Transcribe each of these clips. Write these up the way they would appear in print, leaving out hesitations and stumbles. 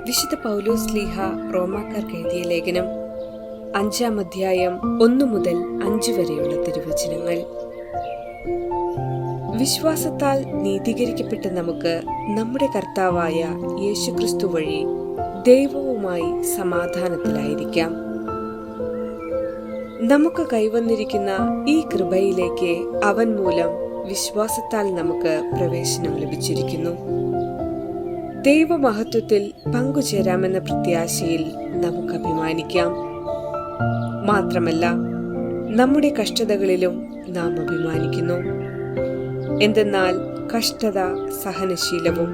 വിശുദ്ധ പൗലോസ് ശ്ലീഹ റോമാക്കാർക്ക് എഴുതിയ ലേഖനം 5-ാം അധ്യായം 1 മുതൽ 5 വരെയുള്ള തിരുവചനങ്ങൾ. വിശ്വാസത്താൽ നീതീകരിക്കപ്പെട്ട നമുക്ക് നമ്മുടെ കർത്താവായ യേശുക്രിസ്തു വഴി ദൈവവുമായി സമാധാനത്തിലായിരിക്കാം. നമുക്ക് കൈവന്നിരിക്കുന്ന ഈ കൃപയിലേക്ക് അവൻ മൂലം വിശ്വാസത്താൽ നമുക്ക് പ്രവേശനം ലഭിച്ചിരിക്കുന്നു. ദൈവമഹത്വത്തിൽ പങ്കുചേരാമെന്ന പ്രത്യാശയിൽ നമുക്ക് അഭിമാനിക്കാം. മാത്രമല്ല, നമ്മുടെ കഷ്ടതകളിലും നാം അഭിമാനിക്കുന്നു. എന്തെന്നാൽ കഷ്ടത സഹനശീലവും,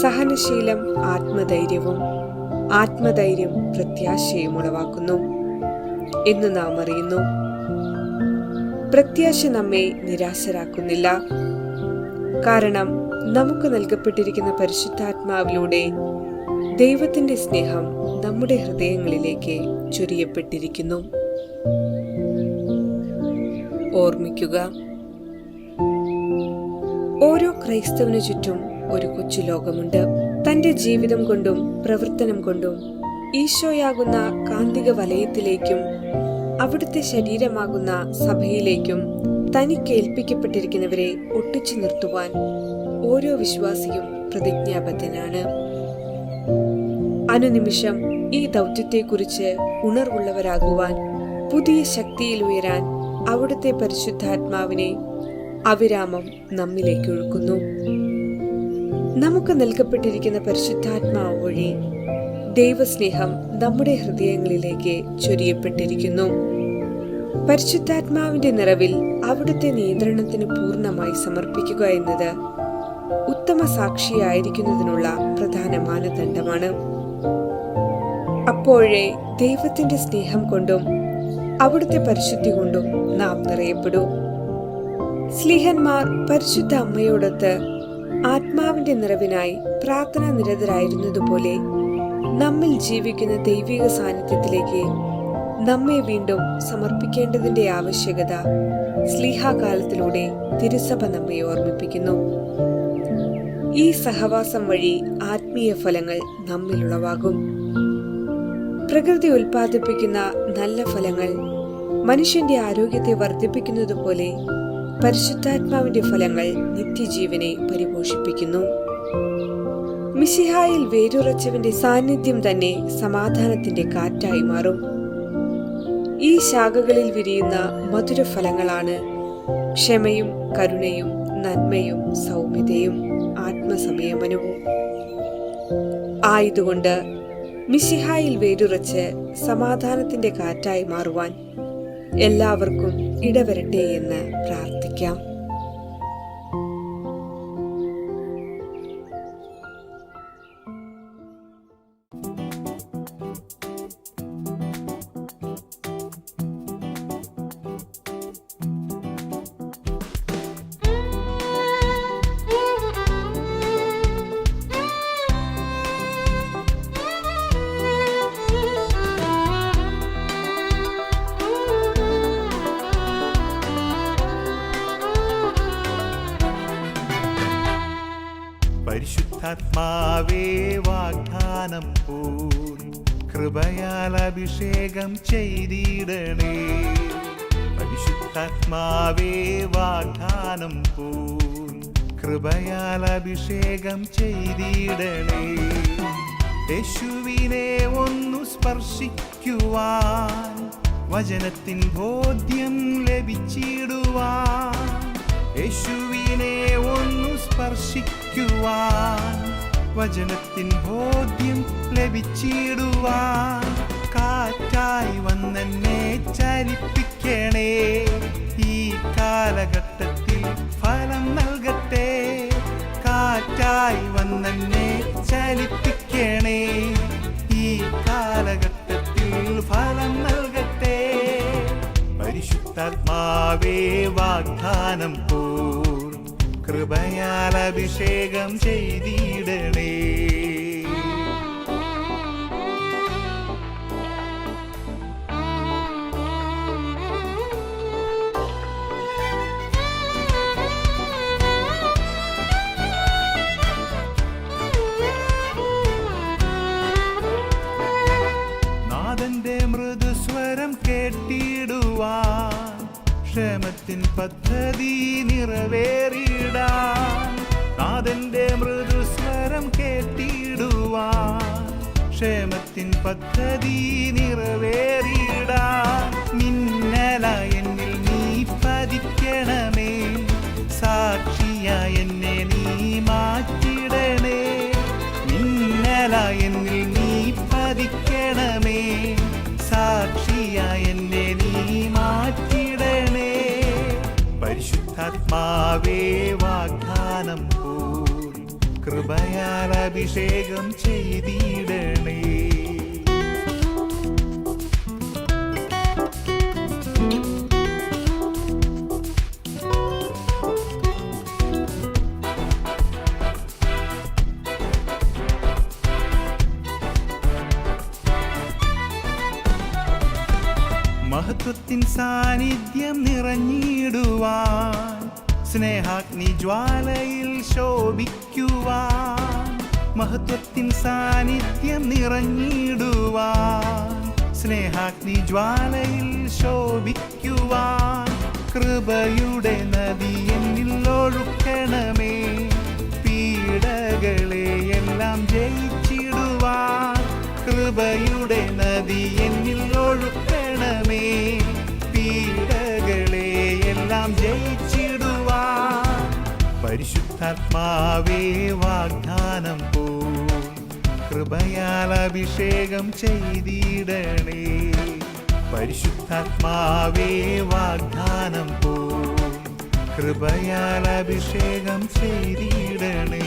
സഹനശീലം ആത്മധൈര്യവും, ആത്മധൈര്യം പ്രത്യാശയും ഉളവാക്കുന്നു എന്ന് നാം അറിയുന്നു. പ്രത്യാശ നമ്മെ നിരാശരാക്കുന്നില്ല. കാരണം നമുക്ക് നൽകപ്പെട്ടിരിക്കുന്ന പരിശുദ്ധാത്മാവിലൂടെ ദൈവത്തിന്റെ സ്നേഹം നമ്മുടെ ഹൃദയങ്ങളിലേക്ക് ചൊരിയപ്പെട്ടിരിക്കുന്നു. ഓർമ്മിക്കുക, ഓരോ ക്രൈസ്തവനു ചുറ്റും ഒരു കൊച്ചു ലോകമുണ്ട്. തന്റെ ജീവിതം കൊണ്ടും പ്രവർത്തനം കൊണ്ടും ഈശോയാകുന്ന കാന്തിക വലയത്തിലേക്കും അവിടുത്തെ ശരീരമാകുന്ന സഭയിലേക്കും തനിക്ക് ഏൽപ്പിക്കപ്പെട്ടിരിക്കുന്നവരെ ഒട്ടിച്ചു നിർത്തുവാൻ ഓരോ വിശ്വാസിയും പ്രതിജ്ഞാബദ്ധനാണ്. അനുനിമിഷം ഈ ദൗത്യത്തെക്കുറിച്ച് ഉണർവുള്ളവരാകുവാൻ, പുതിയ ശക്തിയിൽ ഉയരാൻ അവിടുത്തെ പരിശുദ്ധാത്മാവിനെ അവിരാമം നമ്മിലേക്ക് ഒഴുക്കുന്നു. നമുക്ക് നൽകപ്പെട്ടിരിക്കുന്ന പരിശുദ്ധാത്മാവ് വഴി ദൈവസ്നേഹം നമ്മുടെ ഹൃദയങ്ങളിലേക്ക് ചൊരിയപ്പെട്ടിരിക്കുന്നു. പരിശുദ്ധാത്മാവിന്റെ നിറവിൽ അവിടുത്തെ നിയന്ത്രണത്തിന് പൂർണ്ണമായി സമർപ്പിക്കുക എന്നത് ഉത്തമ സാക്ഷിയായിരിക്കുന്നതിനുള്ള പ്രധാന മാനദണ്ഡമാണ്. അപ്പോഴേ ദൈവത്തിന്റെ സ്നേഹം കൊണ്ടും അവിടുത്തെ പരിശുദ്ധി കൊണ്ടും നാം നിറയപ്പെടൂ. സ്ലീഹന്മാർ പരിശുദ്ധ അമ്മയോടൊത്ത് ആത്മാവിന്റെ നിറവിനായി പ്രാർത്ഥനാ നിരതരായിരുന്നതുപോലെ നമ്മിൽ ജീവിക്കുന്ന ദൈവിക സാന്നിധ്യത്തിലേക്ക് നമ്മെ വീണ്ടും സമർപ്പിക്കേണ്ടതിന്റെ ആവശ്യകത സ്ലീഹാകാലത്തിലൂടെ തിരുസഭ നമ്മെ ഓർമ്മിപ്പിക്കുന്നു. ഈ സഹവാസം വഴി ആത്മീയ ഫലങ്ങൾ നമ്മിലുളവാകും. പ്രകൃതി ഉൽപ്പാദിപ്പിക്കുന്ന നല്ല ഫലങ്ങൾ മനുഷ്യന്റെ ആരോഗ്യത്തെ വർദ്ധിപ്പിക്കുന്നതുപോലെ പരിശുദ്ധാത്മാവിന്റെ ഫലങ്ങൾ നിത്യജീവനെ പരിപോഷിപ്പിക്കുന്നു. മിശിഹായിൽ വേരുറച്ചവന്റെ സാന്നിധ്യം തന്നെ സമാധാനത്തിന്റെ കാറ്റായി മാറും. ഈ ശാഖകളിൽ വിരിയുന്ന മധുരഫലങ്ങളാണ് ക്ഷമയും കരുണയും നന്മയും സൗമ്യതയും ആത്മസംയമനവും. ആയതുകൊണ്ട് മിശിഹായിൽ വേരുറച്ച് സമാധാനത്തിന്റെ കാറ്റായി മാറുവാൻ എല്ലാവർക്കും ഇടവരട്ടെ എന്ന് പ്രാർത്ഥിക്കാം. പരിശുദ്ധാത്മാവേ വാഗ്ദാനം പോൽ കൃപയാൽ അഭിഷേകം ചെയ്തിടണേ. പരിശുദ്ധാത്മാവേ വാഗ്ദാനം പോൽ കൃപയാൽ അഭിഷേകം ചെയ്തിടണേ. യേശുവിനെ ഒന്നു സ്പർശിക്കുവാൻ വചനത്തിൻ ബോധ്യം ലഭിച്ചിടുവാൻ, യേശുവിനെ ഒന്നു സ്പർശിക്കുവാൻ വചനത്തിൻ ബോധ്യം ലഭിച്ചിടുവാൻ, കാറ്റായി വന്നെന്നെ ചലിപ്പിക്കണേ. ഈ കാലഘട്ടത്തിൽ ഫലം നൽകട്ടെ. കാറ്റായി വന്നെന്നെ ചലിപ്പിക്കണേ. ഈ കാലഘട്ടത്തിൽ ഫലം നൽകട്ടെ. പരിശുദ്ധാത്മാവേ വാഗ്ദാനം പോൽ കൃപയാൽ അഭിഷേകം ചെയ്തിടണേ. ക്ഷേമത്തിൻ പദ്ധതി നിറവേറിയിടാൻ നാഥന്റെ മൃദുസ്വരം കേട്ടിടുവാൻ ക്ഷേമത്തിൻ പദ്ധതി നിറവേറിയിടാൻ മിന്നലായി എന്നിൽ നീ പതിക്കണമേ സാക്ഷിയായി എന്നെ നീ മാറ്റിടണേ മിന്നലായി എന്നിൽ നീ പതിക്കണമേ സാക്ഷിയായി എന്നെ നീ മാറ്റിടണേ പരിശുദ്ധാത്മാവേ വാഗ്ദാനം പോൽ കൃപയാൽ അഭിഷേകം ചെയ്തിടണേ മഹത്വത്തിൻ സാന്നിധ്യം നിറഞ്ഞിടുവാൻ സ്നേഹാഗ്നി ജ്വാലയിൽ ശോഭിക്കുവാൻ മഹത്വത്തിൻ സാന്നിധ്യം നിറഞ്ഞിടുവാൻ സ്നേഹാഗ്നി ജ്വാലയിൽ ശോഭിക്കുവാൻ കൃപയുടെ നദി എന്നിൽ ഒഴുക്കണമേ പീഡകളെ എല്ലാം ജയിച്ചിടുവാൻ കൃപയുടെ നദി എന്നിൽ ഒഴുക്കണമേ പീഡകളെ എല്ലാം ജയിച്ചിടുവാൻ പരിശുദ്ധാത്മാവേ വാഗ്ദാനം പോൽ കൃപയാൽ അഭിഷേകം ചെയ്തിടണേ പരിശുദ്ധാത്മാവേ വാഗ്ദാനം പോൽ കൃപയാൽ അഭിഷേകം ചെയ്തിടണേ